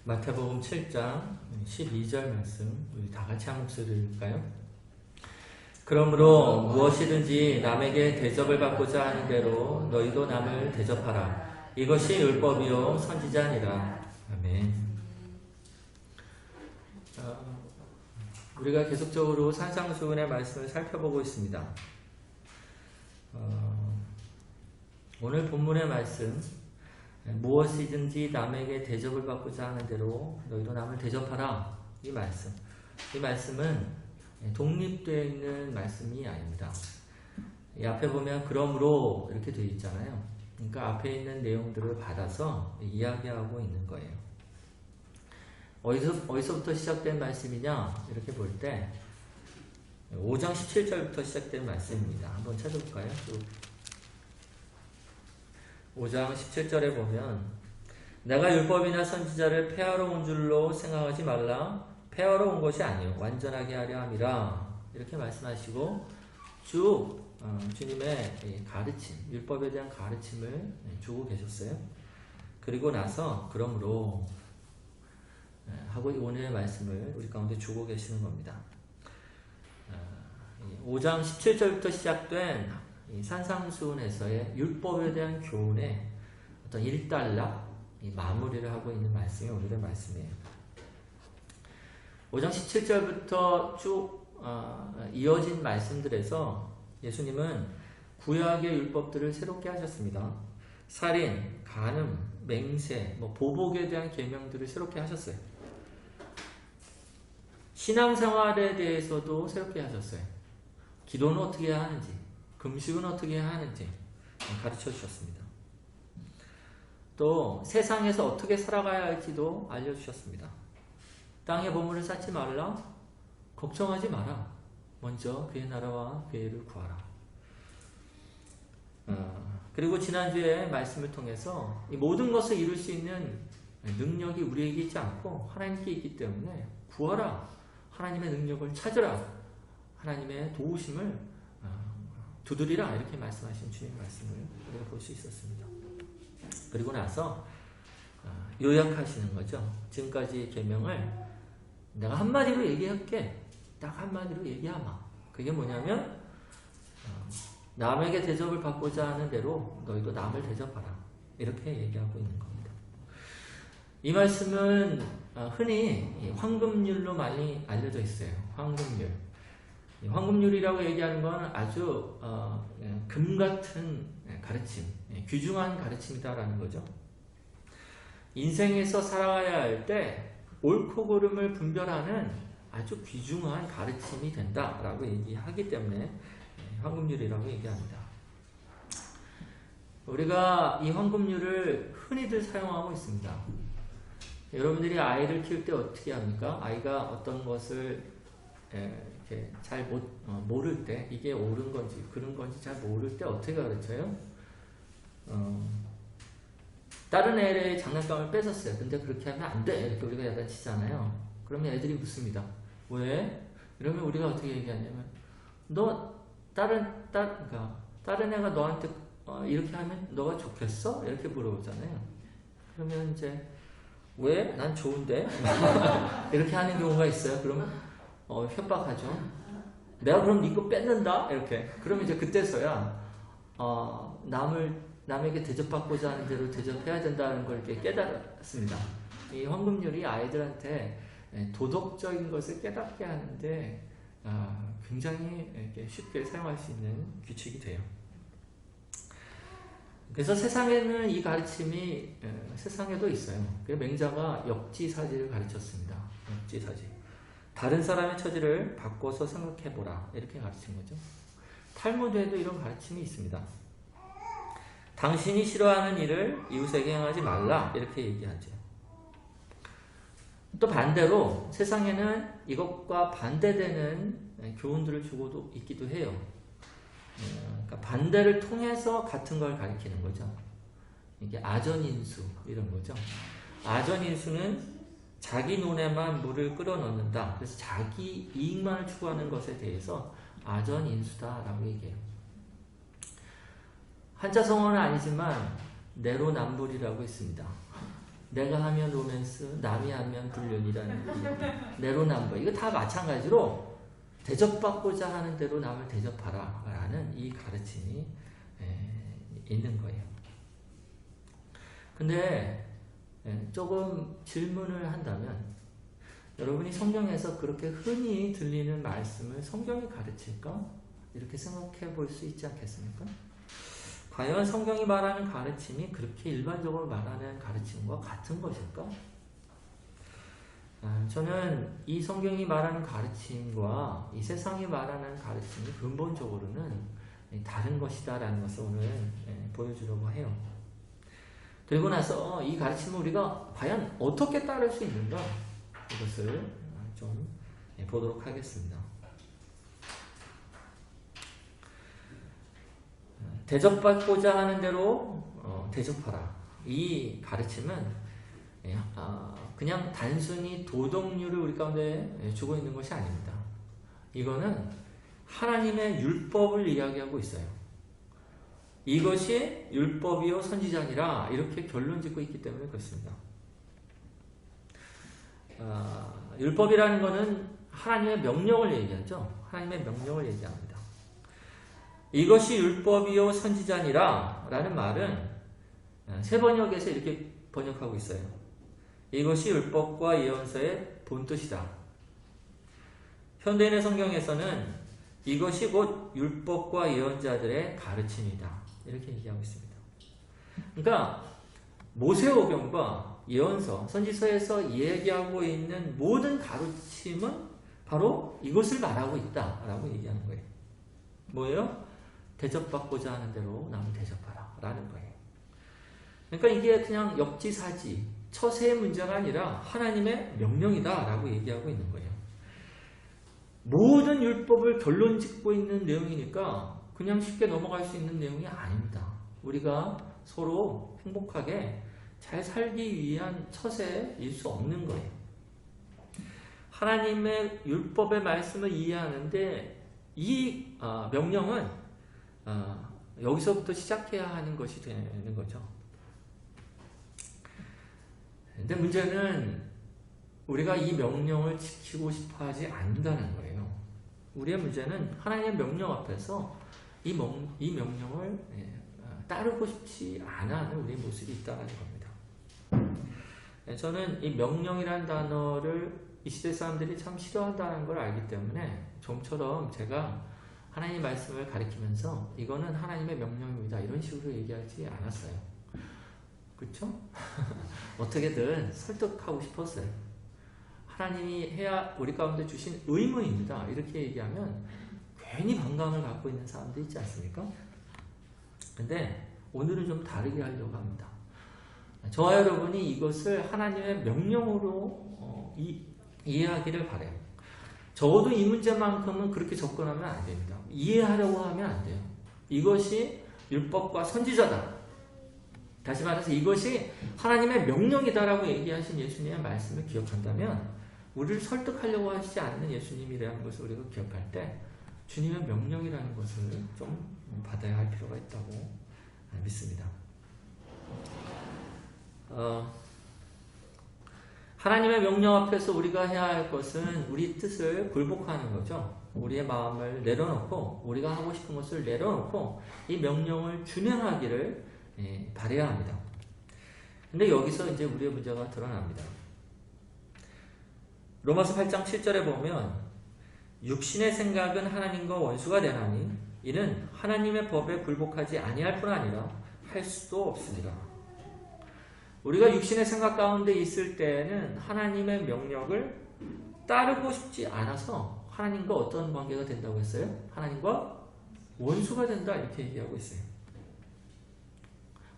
마태복음 7장 12절 말씀 우리 다 같이 한 목소리로 읽을까요? 그러므로 무엇이든지 남에게 대접을 받고자 하는 대로 너희도 남을 대접하라. 이것이 율법이요 선지자니라. 아멘. 우리가 계속적으로 산상수훈의 말씀을 살펴보고 있습니다. 오늘 본문의 말씀, 무엇이든지 남에게 대접을 받고자 하는 대로 너희도 남을 대접하라. 이 말씀은 독립되어 있는 말씀이 아닙니다. 이 앞에 보면 그러므로 이렇게 되어 있잖아요. 그러니까 앞에 있는 내용들을 받아서 이야기하고 있는 거예요. 어디서부터 시작된 말씀이냐? 이렇게 볼 때 5장 17절부터 시작된 말씀입니다. 한번 찾아볼까요? 5장 17절에 보면 내가 율법이나 선지자를 폐하러 온 줄로 생각하지 말라. 폐하러 온 것이 아니요 완전하게 하려 함이라. 이렇게 말씀하시고 쭉 주님의 가르침, 율법에 대한 가르침을 주고 계셨어요. 그리고 나서 그러므로 하고 오늘의 말씀을 우리 가운데 주고 계시는 겁니다. 5장 17절부터 시작된 산상수훈에서의 율법에 대한 교훈의 어떤 일단락 마무리를 하고 있는 말씀이 오늘의 말씀이에요. 5장 17절부터 쭉 이어진 말씀들에서 예수님은 구약의 율법들을 새롭게 하셨습니다. 살인, 간음, 맹세, 보복에 대한 계명들을 새롭게 하셨어요. 신앙생활에 대해서도 새롭게 하셨어요. 기도는 어떻게 해야 하는지, 금식은 어떻게 해야 하는지 가르쳐 주셨습니다. 또 세상에서 어떻게 살아가야 할지도 알려주셨습니다. 땅에 보물을 쌓지 말라. 걱정하지 마라. 먼저 그의 나라와 그의 의를 구하라. 그리고 지난주에 말씀을 통해서 이 모든 것을 이룰 수 있는 능력이 우리에게 있지 않고 하나님께 있기 때문에 구하라. 하나님의 능력을 찾으라. 하나님의 도우심을 두드리라. 이렇게 말씀하신 주님 말씀을 우리가 볼 수 있었습니다. 그리고 나서 요약하시는 거죠. 지금까지 계명을 내가 한마디로 얘기할게. 딱 한마디로 얘기하마. 그게 뭐냐면 남에게 대접을 받고자 하는 대로 너희도 남을 대접하라. 이렇게 얘기하고 있는 겁니다. 이 말씀은 흔히 황금률로 많이 알려져 있어요. 황금률. 황금률이라고 얘기하는 건 아주 금 같은 가르침, 귀중한 가르침이다라는 거죠. 인생에서 살아가야 할 때 옳고 그름을 분별하는 아주 귀중한 가르침이 된다라고 얘기하기 때문에 황금률이라고 얘기합니다. 우리가 이 황금률을 흔히들 사용하고 있습니다. 여러분들이 아이를 키울 때 어떻게 합니까? 아이가 어떤 것을 이렇게 잘 모를 때, 이게 옳은 건지 그런 건지 잘 모를 때 어떻게 가르쳐요? 다른 애의 장난감을 뺏었어요. 근데 그렇게 하면 안 돼. 이렇게 우리가 야단치잖아요. 그러면 애들이 묻습니다. 왜? 이러면 우리가 어떻게 얘기하냐면, 다른 애가 너한테 이렇게 하면 너가 좋겠어? 이렇게 물어보잖아요. 그러면 이제, 왜? 난 좋은데? 이렇게 하는 경우가 있어요. 그러면 협박하죠. 내가 그럼 네 거 뺏는다? 이렇게. 그러면 이제 그때서야 남에게 대접받고자 하는 대로 대접해야 된다는 걸 이렇게 깨달았습니다. 이 황금률이 아이들한테 도덕적인 것을 깨닫게 하는데 굉장히 이렇게 쉽게 사용할 수 있는 규칙이 돼요. 그래서 세상에는 이 가르침이 세상에도 있어요. 맹자가 역지사지를 가르쳤습니다. 역지사지. 다른 사람의 처지를 바꿔서 생각해보라. 이렇게 가르친 거죠. 탈무드에도 이런 가르침이 있습니다. 당신이 싫어하는 일을 이웃에게 행하지 말라. 이렇게 얘기하죠. 또 반대로 세상에는 이것과 반대되는 교훈들을 주고도 있기도 해요. 그러니까 반대를 통해서 같은 걸 가리키는 거죠. 이게 아전인수 이런 거죠. 아전인수는 자기 눈에만 물을 끌어넣는다. 그래서 자기 이익만을 추구하는 것에 대해서 아전인수다라고 얘기해요. 한자 성어는 아니지만 내로남불이라고 있습니다. 내가 하면 로맨스, 남이 하면 불륜이라는 내로남불. 이거 다 마찬가지로 대접받고자 하는 대로 남을 대접하라 라는 이 가르침이 있는 거예요. 근데 조금 질문을 한다면 여러분이 성경에서 그렇게 흔히 들리는 말씀을 성경이 가르칠까? 이렇게 생각해 볼 수 있지 않겠습니까? 과연 성경이 말하는 가르침이 그렇게 일반적으로 말하는 가르침과 같은 것일까? 저는 이 성경이 말하는 가르침과 이 세상이 말하는 가르침이 근본적으로는 다른 것이다 라는 것을 오늘 보여주려고 해요. 그리고 나서 이 가르침을 우리가 과연 어떻게 따를 수 있는가? 이것을 좀 보도록 하겠습니다. 대접받고자 하는 대로 대접하라. 이 가르침은 그냥 단순히 도덕률을 우리 가운데 주고 있는 것이 아닙니다. 이거는 하나님의 율법을 이야기하고 있어요. 이것이 율법이요 선지자니라 이렇게 결론 짓고 있기 때문에 그렇습니다. 율법이라는 것은 하나님의 명령을 얘기하죠. 하나님의 명령을 얘기합니다. 이것이 율법이요 선지자니라 라는 말은 세 번역에서 이렇게 번역하고 있어요. 이것이 율법과 예언서의 본뜻이다. 현대인의 성경에서는 이것이 곧 율법과 예언자들의 가르침이다. 이렇게 얘기하고 있습니다. 그러니까 모세오경과 예언서, 선지서에서 얘기하고 있는 모든 가르침은 바로 이것을 말하고 있다라고 얘기하는 거예요. 뭐예요? 대접받고자 하는 대로 남을 대접하라 라는 거예요. 그러니까 이게 그냥 역지사지, 처세의 문제가 아니라 하나님의 명령이다 라고 얘기하고 있는 거예요. 모든 율법을 결론 짓고 있는 내용이니까 그냥 쉽게 넘어갈 수 있는 내용이 아닙니다. 우리가 서로 행복하게 잘 살기 위한 처세일 수 없는 거예요. 하나님의 율법의 말씀을 이해하는데 이 명령은 여기서부터 시작해야 하는 것이 되는 거죠. 근데 문제는 우리가 이 명령을 지키고 싶어 하지 않는다는 거예요. 우리의 문제는 하나님의 명령 앞에서 이 명령을 따르고 싶지 않아 하는 우리의 모습이 있다는 겁니다. 저는 이 명령이라는 단어를 이 시대 사람들이 참 싫어한다는 걸 알기 때문에 좀처럼 제가 하나님의 말씀을 가리키면서 이거는 하나님의 명령입니다. 이런 식으로 얘기하지 않았어요. 그렇죠? 어떻게든 설득하고 싶었어요. 하나님이 해야 우리 가운데 주신 의무입니다. 이렇게 얘기하면 괜히 반감을 갖고 있는 사람도 있지 않습니까? 근데 오늘은 좀 다르게 하려고 합니다. 저와 여러분이 이것을 하나님의 명령으로 이해하기를 바라요. 적어도 이 문제만큼은 그렇게 접근하면 안 됩니다. 이해하려고 하면 안 돼요. 이것이 율법과 선지자다. 다시 말해서 이것이 하나님의 명령이다라고 얘기하신 예수님의 말씀을 기억한다면 우리를 설득하려고 하시지 않는 예수님이라는 것을 우리가 기억할 때 주님의 명령이라는 것을 좀 받아야 할 필요가 있다고 믿습니다. 하나님의 명령 앞에서 우리가 해야 할 것은 우리 뜻을 굴복하는 거죠. 우리의 마음을 내려놓고 우리가 하고 싶은 것을 내려놓고 이 명령을 준행하기를 바라야 합니다. 근데 여기서 이제 우리의 문제가 드러납니다. 로마서 8장 7절에 보면 육신의 생각은 하나님과 원수가 되나니 이는 하나님의 법에 굴복하지 아니할 뿐 아니라 할 수도 없으리라. 우리가 육신의 생각 가운데 있을 때는 하나님의 명령을 따르고 싶지 않아서 하나님과 어떤 관계가 된다고 했어요? 하나님과 원수가 된다 이렇게 얘기하고 있어요.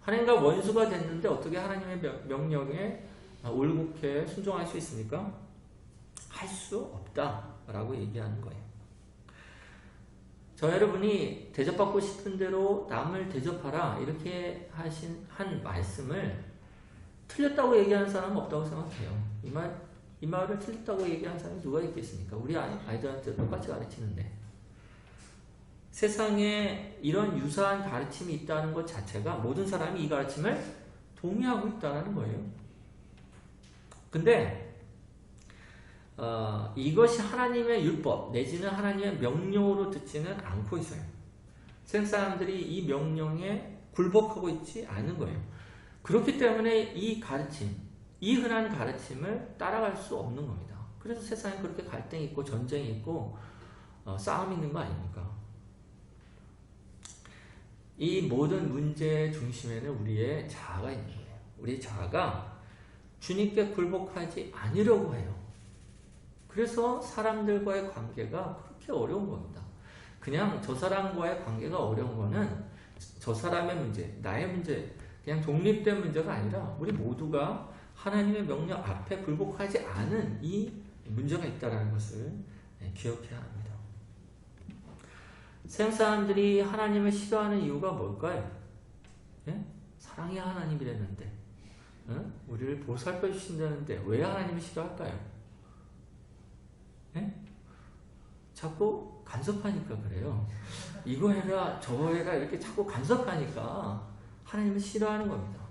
하나님과 원수가 됐는데 어떻게 하나님의 명령에 올곧게 순종할 수 있습니까? 할 수 없다라고 얘기하는 거예요. 저 여러분이 대접받고 싶은 대로 남을 대접하라 이렇게 한 말씀을 틀렸다고 얘기하는 사람은 없다고 생각해요. 이 말을 틀렸다고 얘기하는 사람이 누가 있겠습니까? 우리 아이들한테 똑같이 가르치는데. 세상에 이런 유사한 가르침이 있다는 것 자체가 모든 사람이 이 가르침을 동의하고 있다는 거예요. 근데 이것이 하나님의 율법 내지는 하나님의 명령으로 듣지는 않고 있어요. 세상 사람들이 이 명령에 굴복하고 있지 않은 거예요. 그렇기 때문에 이 가르침, 이 흔한 가르침을 따라갈 수 없는 겁니다. 그래서 세상에 그렇게 갈등이 있고 전쟁이 있고 싸움이 있는 거 아닙니까? 이 모든 문제의 중심에는 우리의 자아가 있는 거예요. 우리의 자아가 주님께 굴복하지 않으려고 해요. 그래서 사람들과의 관계가 그렇게 어려운 겁니다. 그냥 저 사람과의 관계가 어려운 거는 저 사람의 문제, 나의 문제, 그냥 독립된 문제가 아니라 우리 모두가 하나님의 명령 앞에 굴복하지 않은 이 문제가 있다는 것을 기억해야 합니다. 세상 사람들이 하나님을 싫어하는 이유가 뭘까요? 예? 사랑이 하나님이랬는데 우리를 보살펴 주신다는데 왜 하나님을 싫어할까요? 예? 자꾸 간섭하니까 그래요. 이거 해라 저거 해라 이렇게 자꾸 간섭하니까 하나님을 싫어하는 겁니다.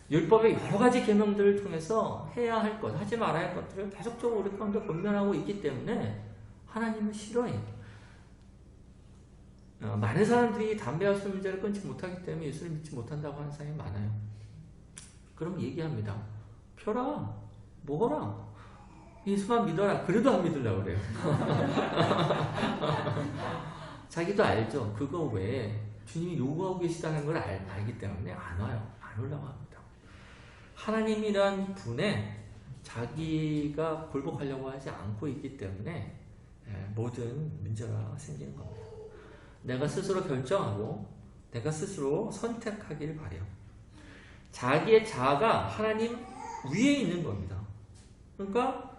율법의 여러 가지 계명들을 통해서 해야 할 것, 하지 말아야 할 것들을 계속적으로 우리 가운데 권면하고 있기 때문에 하나님을 싫어해요. 많은 사람들이 담배와 술 문제를 끊지 못하기 때문에 예수를 믿지 못한다고 하는 사람이 많아요. 그럼 얘기합니다. 펴라, 먹어라, 예수만 믿어라. 그래도 안 믿으려고 그래요. 자기도 알죠. 그거 외에 주님이 요구하고 계시다는 걸 알기 때문에 안 와요. 안 올라고 합니다. 하나님이란 분에 자기가 굴복하려고 하지 않고 있기 때문에 모든 문제가 생기는 겁니다. 내가 스스로 결정하고 내가 스스로 선택하기를 바래요. 자기의 자아가 하나님 위에 있는 겁니다. 그러니까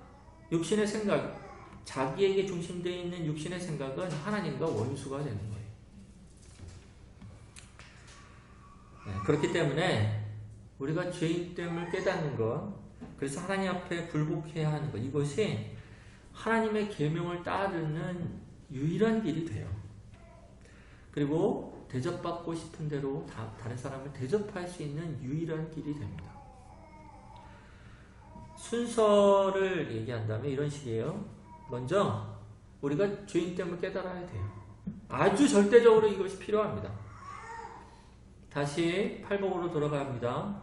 육신의 생각, 자기에게 중심되어 있는 육신의 생각은 하나님과 원수가 되는 거예요. 그렇기 때문에 우리가 죄인됨을 깨닫는 것, 그래서 하나님 앞에 굴복해야 하는 것, 이것이 하나님의 계명을 따르는 유일한 길이 돼요. 그리고 대접받고 싶은 대로 다른 사람을 대접할 수 있는 유일한 길이 됩니다. 순서를 얘기한다면 이런 식이에요. 먼저 우리가 죄인됨을 깨달아야 돼요. 아주 절대적으로 이것이 필요합니다. 다시 팔복으로 돌아갑니다.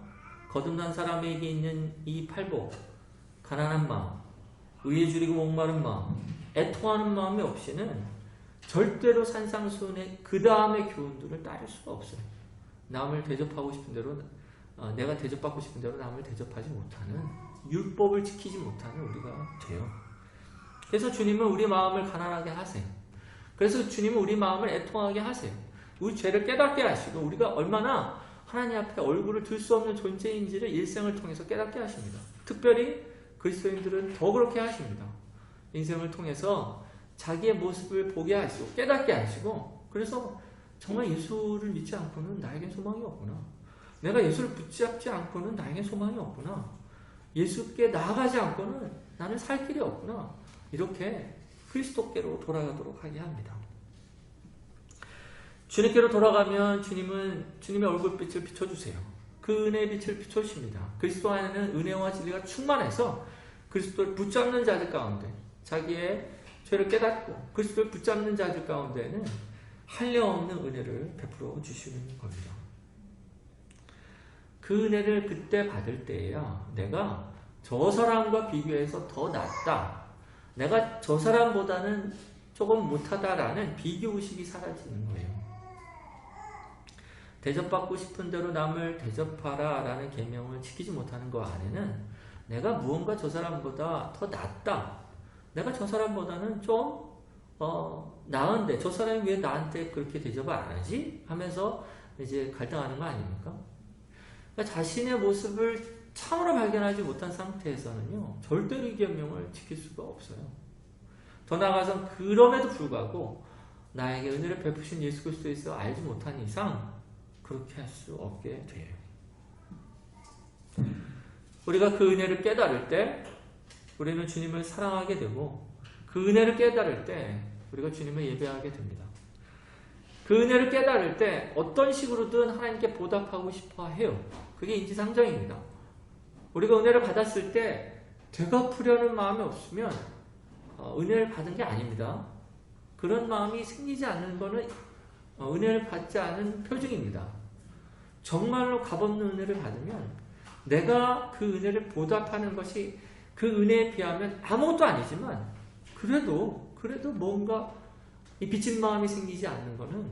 거듭난 사람에게 있는 이 팔복, 가난한 마음, 의에 줄이고 목마른 마음, 애통하는 마음이 없이는 절대로 산상수훈의 그 다음의 교훈들을 따를 수가 없어요. 남을 대접하고 싶은 대로, 내가 대접받고 싶은 대로 남을 대접하지 못하는, 율법을 지키지 못하는 우리가 돼요. 그래서 주님은 우리 마음을 가난하게 하세요. 그래서 주님은 우리 마음을 애통하게 하세요. 우리 죄를 깨닫게 하시고 우리가 얼마나 하나님 앞에 얼굴을 들 수 없는 존재인지를 일생을 통해서 깨닫게 하십니다. 특별히 그리스도인들은 더 그렇게 하십니다. 인생을 통해서 자기의 모습을 보게 하시고 깨닫게 하시고, 그래서 정말 예수를 믿지 않고는 나에겐 소망이 없구나. 내가 예수를 붙잡지 않고는 나에겐 소망이 없구나. 예수께 나아가지 않고는 나는 살 길이 없구나. 이렇게 그리스도께로 돌아가도록 하게 합니다. 주님께로 돌아가면 주님은 주님의 얼굴빛을 비춰주세요. 그 은혜의 빛을 비춰주십니다. 그리스도 안에는 은혜와 진리가 충만해서 그리스도를 붙잡는 자들 가운데, 자기의 죄를 깨닫고 그리스도를 붙잡는 자들 가운데는 한량없는 은혜를 베풀어 주시는 겁니다. 그 은혜를 그때 받을 때에야 내가 저 사람과 비교해서 더 낫다, 내가 저 사람보다는 조금 못하다라는 비교의식이 사라지는 거예요. 대접받고 싶은 대로 남을 대접하라 라는 계명을 지키지 못하는 거 안에는 내가 무언가 저 사람보다 더 낫다, 내가 저 사람보다는 좀 나은데 저 사람이 왜 나한테 그렇게 대접을 안 하지? 하면서 이제 갈등하는 거 아닙니까? 그러니까 자신의 모습을 참으로 발견하지 못한 상태에서는요, 절대로 이 계명을 지킬 수가 없어요. 더 나아가서 그럼에도 불구하고 나에게 은혜를 베푸신 예수 그리스도에서 알지 못한 이상 그렇게 할 수 없게 돼요. 우리가 그 은혜를 깨달을 때 우리는 주님을 사랑하게 되고, 그 은혜를 깨달을 때 우리가 주님을 예배하게 됩니다. 그 은혜를 깨달을 때 어떤 식으로든 하나님께 보답하고 싶어 해요. 그게 인지상정입니다. 우리가 은혜를 받았을 때 되갚으려는 마음이 없으면 은혜를 받은 게 아닙니다. 그런 마음이 생기지 않는 것은 은혜를 받지 않은 표징입니다. 정말로 값없는 은혜를 받으면 내가 그 은혜를 보답하는 것이 그 은혜에 비하면 아무것도 아니지만 그래도 뭔가 이 빚진 마음이 생기지 않는 것은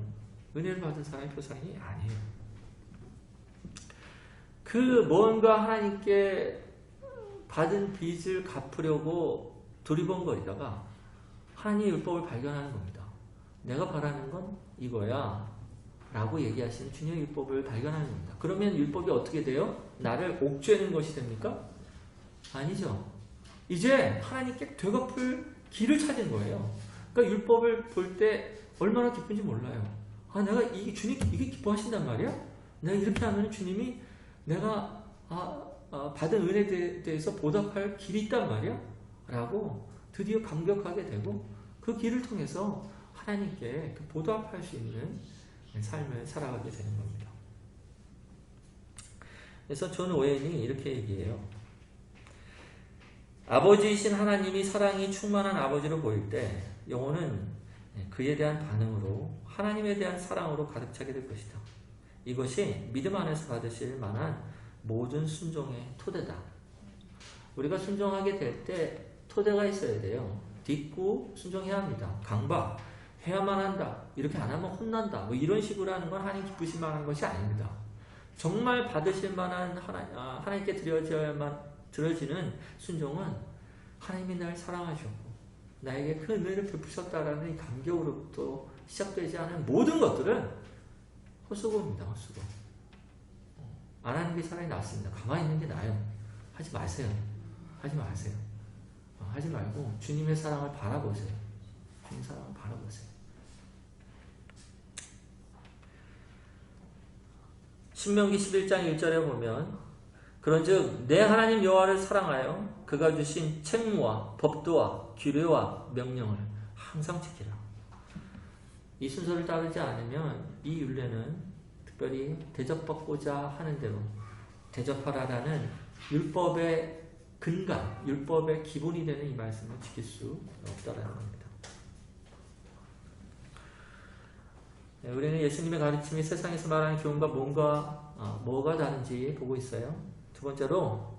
은혜를 받은 사람의 표상이 아니에요. 그 뭔가 하나님께 받은 빚을 갚으려고 두리번거리다가 하나님의 율법을 발견하는 겁니다. 내가 바라는 건 이거야 라고 얘기하시는 주님의 율법을 발견하는 겁니다. 그러면 율법이 어떻게 돼요? 나를 옥죄는 것이 됩니까? 아니죠. 이제 하나님께 되갚을 길을 찾은 거예요. 그러니까 율법을 볼 때 얼마나 기쁜지 몰라요. 내가 주님 이게 기뻐하신단 말이야? 내가 이렇게 하면 주님이 내가 받은 은혜에 대해서 보답할 길이 있단 말이야? 라고 드디어 감격하게 되고 그 길을 통해서 하나님께 보답할 수 있는 삶을 살아가게 되는 겁니다. 그래서 존 오웬이 이렇게 얘기해요. 아버지이신 하나님이 사랑이 충만한 아버지로 보일 때 영혼은 그에 대한 반응으로 하나님에 대한 사랑으로 가득 차게 될 것이다. 이것이 믿음 안에서 받으실 만한 모든 순종의 토대다. 우리가 순종하게 될 때 토대가 있어야 돼요. 딛고 순종해야 합니다. 강박, 해야만 한다. 이렇게 안 하면 혼난다. 뭐 이런 식으로 하는 건 하나님 기쁘실 만한 것이 아닙니다. 정말 받으실 만한 하나님께 드려지는 순종은 하나님이 날 사랑하셨고 나에게 그 은혜를 베푸셨다라는 이 감격으로부터 시작되지 않은 모든 것들은 헛수고입니다. 헛수고. 안 하는 게 차라리 낫습니다. 가만히 있는 게 나아요. 하지 마세요. 하지 마세요. 하지 말고 주님의 사랑을 바라보세요. 주님의 사랑을 바라보세요. 신명기 11장 1절에 보면 그런즉 내 하나님 여호와를 사랑하여 그가 주신 책무와 법도와 규례와 명령을 항상 지키라. 이 순서를 따르지 않으면 이 율례는 특별히 대접받고자 하는 대로 대접하라라는 율법의 근간, 율법의 기본이 되는 이 말씀을 지킬 수 없다라는 겁니다. 네, 우리는 예수님의 가르침이 세상에서 말하는 교훈과 뭐가 다른지 보고 있어요. 두 번째로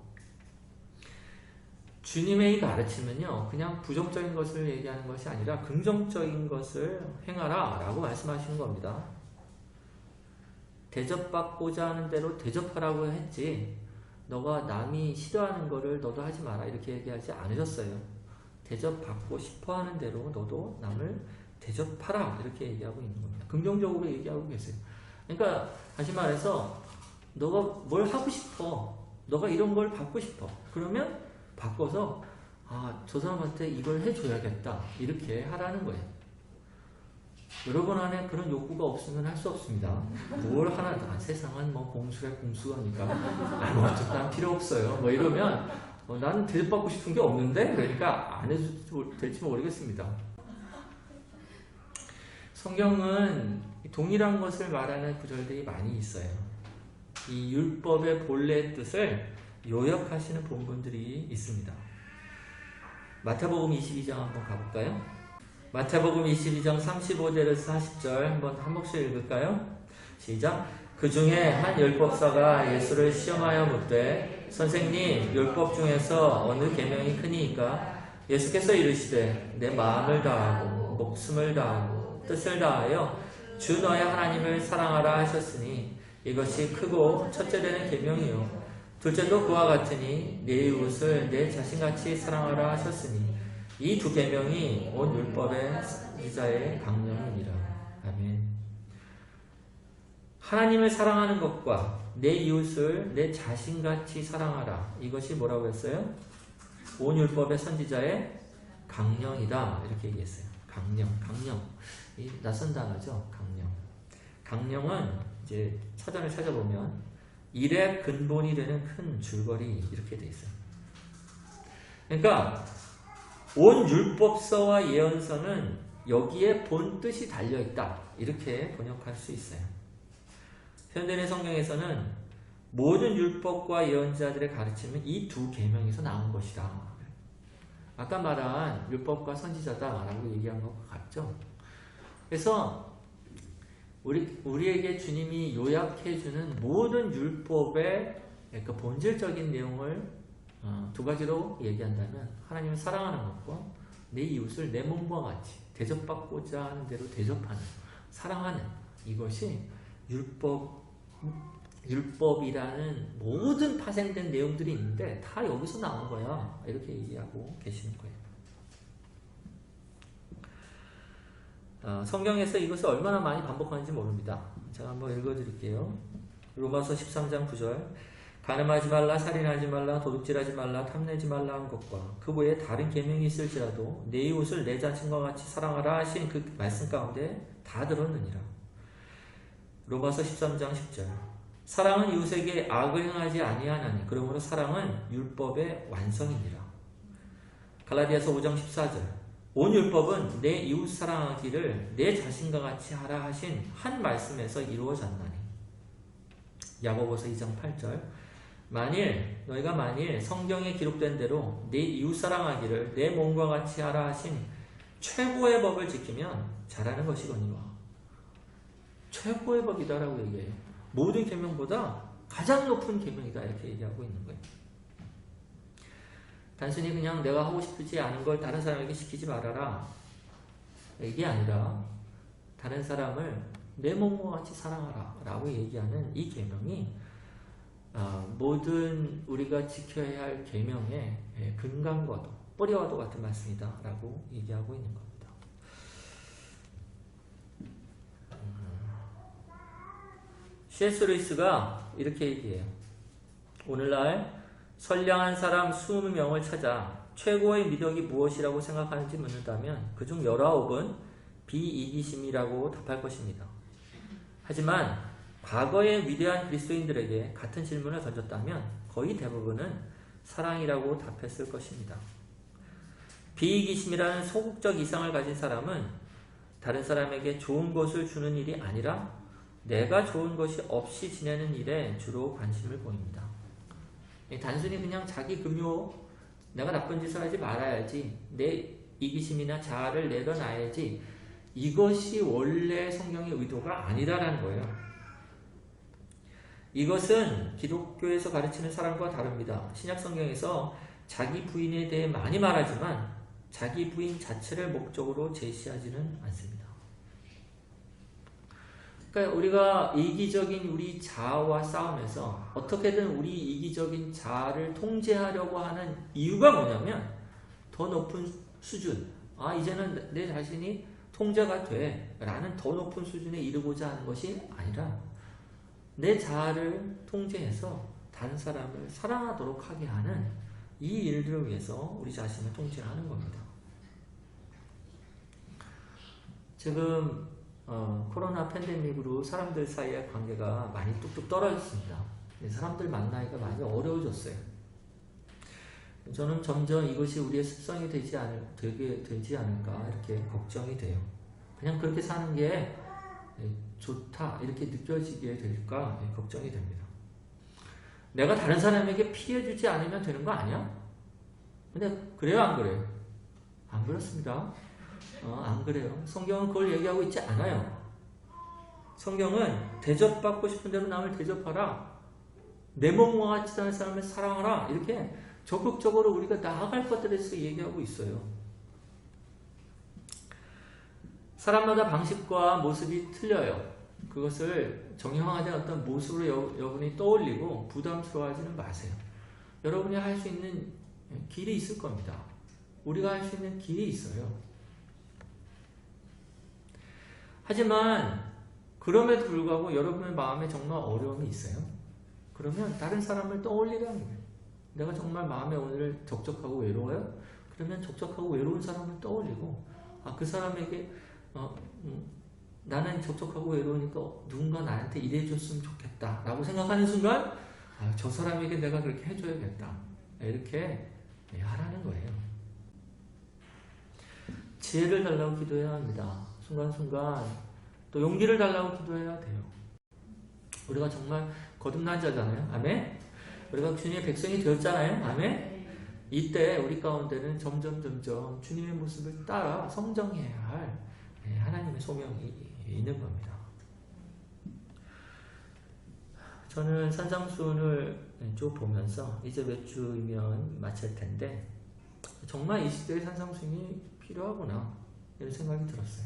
주님의 이 가르침은요 그냥 부정적인 것을 얘기하는 것이 아니라 긍정적인 것을 행하라 라고 말씀하시는 겁니다. 대접받고자 하는 대로 대접하라고 했지 너가 남이 싫어하는 거를 너도 하지 마라 이렇게 얘기하지 않으셨어요. 대접받고 싶어하는 대로 너도 남을 대접하라 이렇게 얘기하고 있는 겁니다. 긍정적으로 얘기하고 계세요. 그러니까 다시 말해서 너가 뭘 하고 싶어, 너가 이런 걸 받고 싶어, 그러면 바꿔서 저 사람한테 이걸 해줘야겠다 이렇게 하라는 거예요. 여러분 안에 그런 욕구가 없으면 할 수 없습니다. 뭘 하나 세상은 뭐 공수래 공수하니까 아무것도 난 필요 없어요 뭐 이러면 나는 대접받고 싶은 게 없는데 그러니까 안 해도 될지 모르겠습니다. 성경은 동일한 것을 말하는 구절들이 많이 있어요. 이 율법의 본래의 뜻을 요약하시는 본문들이 있습니다. 마태복음 22장 한번 가볼까요? 마태복음 22장 35절에서 40절 한 목소리 읽을까요? 시작! 그 중에 한 율법사가 예수를 시험하여 묻되 선생님 율법 중에서 어느 계명이 크니이까? 예수께서 이르시되 내 마음을 다하고 목숨을 다하고 뜻을 다하여 주 너의 하나님을 사랑하라 하셨으니 이것이 크고 첫째 되는 계명이요 둘째도 그와 같으니 내 이웃을 내 자신같이 사랑하라 하셨으니 이 두 계명이 온 율법의 선지자의 강령이니라. 아멘. 하나님을 사랑하는 것과 내 이웃을 내 자신같이 사랑하라. 이것이 뭐라고 했어요? 온 율법의 선지자의 강령이다. 이렇게 얘기했어요. 강령. 이 낯선 단어죠. 강령은 이제 사전을 찾아보면 일의 근본이 되는 큰 줄거리 이렇게 돼 있어요. 그러니까 온 율법서와 예언서는 여기에 본 뜻이 달려있다. 이렇게 번역할 수 있어요. 현대의 성경에서는 모든 율법과 예언자들의 가르침은 이 두 계명에서 나온 것이다. 아까 말한 율법과 선지자다라고 얘기한 것과 같죠. 그래서 우리에게 주님이 요약해주는 모든 율법의 그 본질적인 내용을 두 가지로 얘기한다면 하나님을 사랑하는 것과 내 이웃을 내 몸과 같이 대접받고자 하는 대로 대접하는, 사랑하는, 이것이 율법이라는 모든 파생된 내용들이 있는데 다 여기서 나온 거야. 이렇게 얘기하고 계시는 거예요. 성경에서 이것을 얼마나 많이 반복하는지 모릅니다. 제가 한번 읽어드릴게요. 로마서 13장 9절. 간음하지 말라, 살인하지 말라, 도둑질하지 말라, 탐내지 말라 한 것과 그 외에 다른 계명이 있을지라도 내 이웃을 내 자신과 같이 사랑하라 하신 그 말씀 가운데 다 들었느니라. 로마서 13장 10절. 사랑은 이웃에게 악을 행하지 아니하나니 그러므로 사랑은 율법의 완성이니라. 갈라디아서 5장 14절. 온 율법은 내 이웃 사랑하기를 내 자신과 같이 하라 하신 한 말씀에서 이루어졌나니. 야고보서 2장 8절. 너희가 만일 성경에 기록된 대로 내 이웃 사랑하기를 내 몸과 같이 하라 하신 최고의 법을 지키면 잘하는 것이거니와. 최고의 법이다라고 얘기해요. 모든 계명보다 가장 높은 계명이다 이렇게 얘기하고 있는 거예요. 단순히 그냥 내가 하고 싶지 않은 걸 다른 사람에게 시키지 말아라 이게 아니라 다른 사람을 내 몸과 같이 사랑하라 라고 얘기하는 이 계명이 모든 우리가 지켜야 할 계명의 근간과도 뿌리와도 같은 말씀이다 라고 얘기하고 있는 겁니다. C.S. 루이스가 이렇게 얘기해요. 오늘날 선량한 사람 20명을 찾아 최고의 미덕이 무엇이라고 생각하는지 묻는다면 그중 19은 비이기심이라고 답할 것입니다. 하지만 과거의 위대한 그리스도인들에게 같은 질문을 던졌다면 거의 대부분은 사랑이라고 답했을 것입니다. 비이기심이라는 소극적 이상을 가진 사람은 다른 사람에게 좋은 것을 주는 일이 아니라 내가 좋은 것이 없이 지내는 일에 주로 관심을 보입니다. 단순히 그냥 자기 금요, 내가 나쁜 짓을 하지 말아야지, 내 이기심이나 자아를 내려놔야지, 이것이 원래 성경의 의도가 아니라는 거예요. 이것은 기독교에서 가르치는 사랑과 다릅니다. 신약 성경에서 자기 부인에 대해 많이 말하지만 자기 부인 자체를 목적으로 제시하지는 않습니다. 그러니까 우리가 이기적인 우리 자아와 싸움에서 어떻게든 우리 이기적인 자아를 통제하려고 하는 이유가 뭐냐면 더 높은 수준, 이제는 내 자신이 통제가 돼 라는 더 높은 수준에 이르고자 하는 것이 아니라 내 자아를 통제해서 다른 사람을 사랑하도록 하게 하는 이 일들을 위해서 우리 자신을 통제하는 겁니다. 지금 코로나 팬데믹으로 사람들 사이의 관계가 많이 뚝뚝 떨어졌습니다. 사람들 만나기가 많이 어려워졌어요. 저는 점점 이것이 우리의 습성이 되지 않을까 이렇게 걱정이 돼요. 그냥 그렇게 사는 게 좋다 이렇게 느껴지게 될까 걱정이 됩니다. 내가 다른 사람에게 피해 주지 않으면 되는 거 아니야? 근데 그래요 안 그래요? 안 그렇습니다. 안 그래요. 성경은 그걸 얘기하고 있지 않아요. 성경은 대접받고 싶은 대로 남을 대접하라. 내 몸과 같이 사는 사람을 사랑하라. 이렇게 적극적으로 우리가 나아갈 것들에 대해서 얘기하고 있어요. 사람마다 방식과 모습이 틀려요. 그것을 정형화된 어떤 모습으로 여러분이 떠올리고 부담스러워하지는 마세요. 여러분이 할 수 있는 길이 있을 겁니다. 우리가 할 수 있는 길이 있어요. 하지만 그럼에도 불구하고 여러분의 마음에 정말 어려움이 있어요. 그러면 다른 사람을 떠올리라는 거예요. 내가 정말 마음에 오늘 적적하고 외로워요? 그러면 적적하고 외로운 사람을 떠올리고 그 사람에게 나는 적적하고 외로우니까 누군가 나한테 이래줬으면 좋겠다 라고 생각하는 순간 저 사람에게 내가 그렇게 해줘야겠다 이렇게 하라는 거예요. 지혜를 달라고 기도해야 합니다. 순간순간 또 용기를 달라고 기도해야 돼요. 우리가 정말 거듭난 자잖아요. 아멘. 우리가 주님의 백성이 되었잖아요. 아멘. 이때 우리 가운데는 점점 주님의 모습을 따라 성장해야 할 하나님의 소명이 있는 겁니다. 저는 산상수훈을 쭉 보면서 이제 몇 주이면 마칠 텐데 정말 이 시대에 산상수훈이 필요하구나 이런 생각이 들었어요.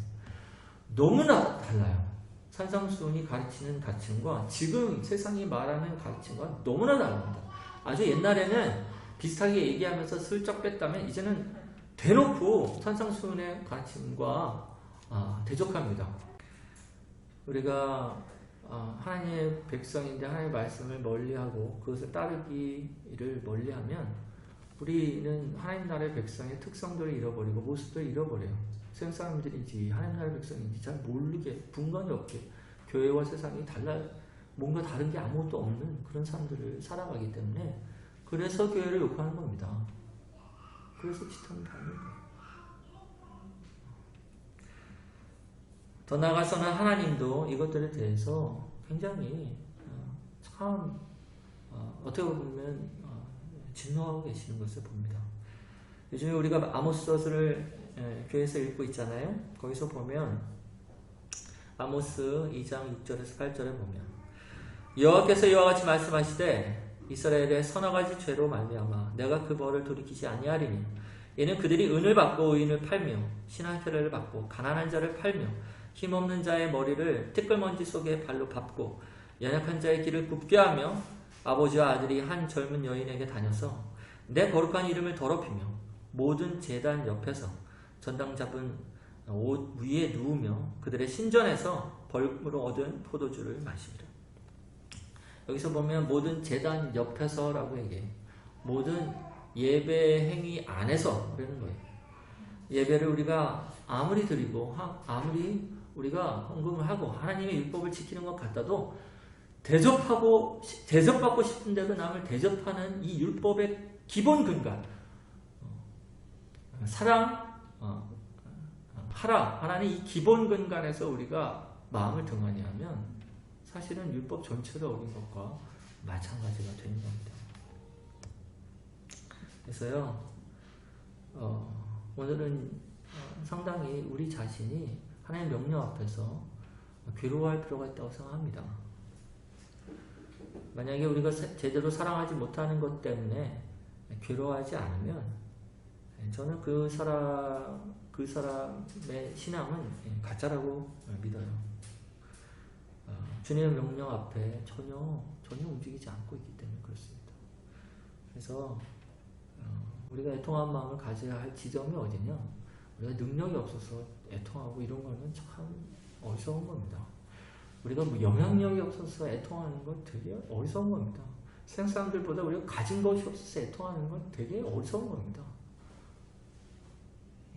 너무나 달라요. 산상수훈이 가르치는 가르침과 지금 세상이 말하는 가르침과 너무나 다릅니다. 아주 옛날에는 비슷하게 얘기하면서 슬쩍 뺐다면 이제는 대놓고 산상수훈의 가르침과 대적합니다. 우리가 하나님의 백성인데 하나님의 말씀을 멀리하고 그것을 따르기를 멀리하면 우리는 하나님 나라의 백성의 특성들을 잃어버리고 모습들을 잃어버려요. 세상 사람들인지 하나님 나라의 백성인지 잘 모르게 분간이 없게 교회와 세상이 뭔가 다른 게 아무것도 없는 그런 사람들을 살아가기 때문에 그래서 교회를 욕하는 겁니다. 그래서 지탄을 받는 거예요. 더 나아가서는 하나님도 이것들에 대해서 굉장히 참 어떻게 보면 진노하고 계시는 것을 봅니다. 요즘에 우리가 아모스서를 교회에서 읽고 있잖아요. 거기서 보면 아모스 2장 6절에서 8절에 보면 여호와께서 이와 같이 말씀하시되 이스라엘의 서너 가지 죄로 말미암아 내가 그 벌을 돌이키지 아니하리니 이는 그들이 은을 받고 의인을 팔며 신하회를 받고 가난한 자를 팔며 힘없는 자의 머리를 티끌먼지 속에 발로 밟고 연약한 자의 길을 굽게 하며 아버지와 아들이 한 젊은 여인에게 다녀서 내 거룩한 이름을 더럽히며 모든 제단 옆에서 전당 잡은 옷 위에 누우며 그들의 신전에서 벌금으로 얻은 포도주를 마시리라. 여기서 보면 모든 제단 옆에서라고 얘기해요. 모든 예배 행위 안에서 그러는 거예요. 예배를 우리가 아무리 드리고 아무리 우리가 헌금을 하고 하나님의 율법을 지키는 것 같아도 대접받고 싶은데도 남을 대접하는 이 율법의 기본 근간 사랑, 하라는 이 기본 근간에서 우리가 마음을 등한히 하면 사실은 율법 전체를 어긴 것과 마찬가지가 되는 겁니다. 그래서요, 오늘은 상당히 우리 자신이 하나님의 명령 앞에서 괴로워할 필요가 있다고 생각합니다. 만약에 우리가 제대로 사랑하지 못하는 것 때문에 괴로워하지 않으면 저는 그 사람의 신앙은 가짜라고 믿어요. 주님의 명령 앞에 전혀 움직이지 않고 있기 때문에 그렇습니다. 그래서 우리가 애통한 마음을 가져야 할 지점이 어디냐? 우리가 능력이 없어서 애통하고 이런 거는 참 어리석은 겁니다. 우리가 뭐 영향력이 없어서 애통하는 건 되게 어리석은 겁니다. 세상 사람들보다 우리가 가진 것이 없어서 애통하는 건 되게 어리석은 겁니다.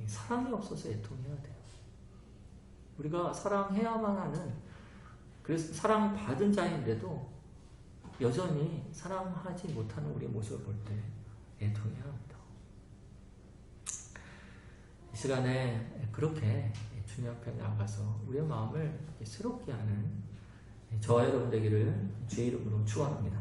사랑이 없어서 애통해야 돼요. 우리가 사랑해야만 하는 그래서 사랑받은 자인데도 여전히 사랑하지 못하는 우리의 모습을 볼 때 애통해야 합니다. 이 시간에 그렇게 주님 앞에 나가서 우리의 마음을 새롭게 하는 저와 여러분 되기를 주의 이름으로 축원합니다.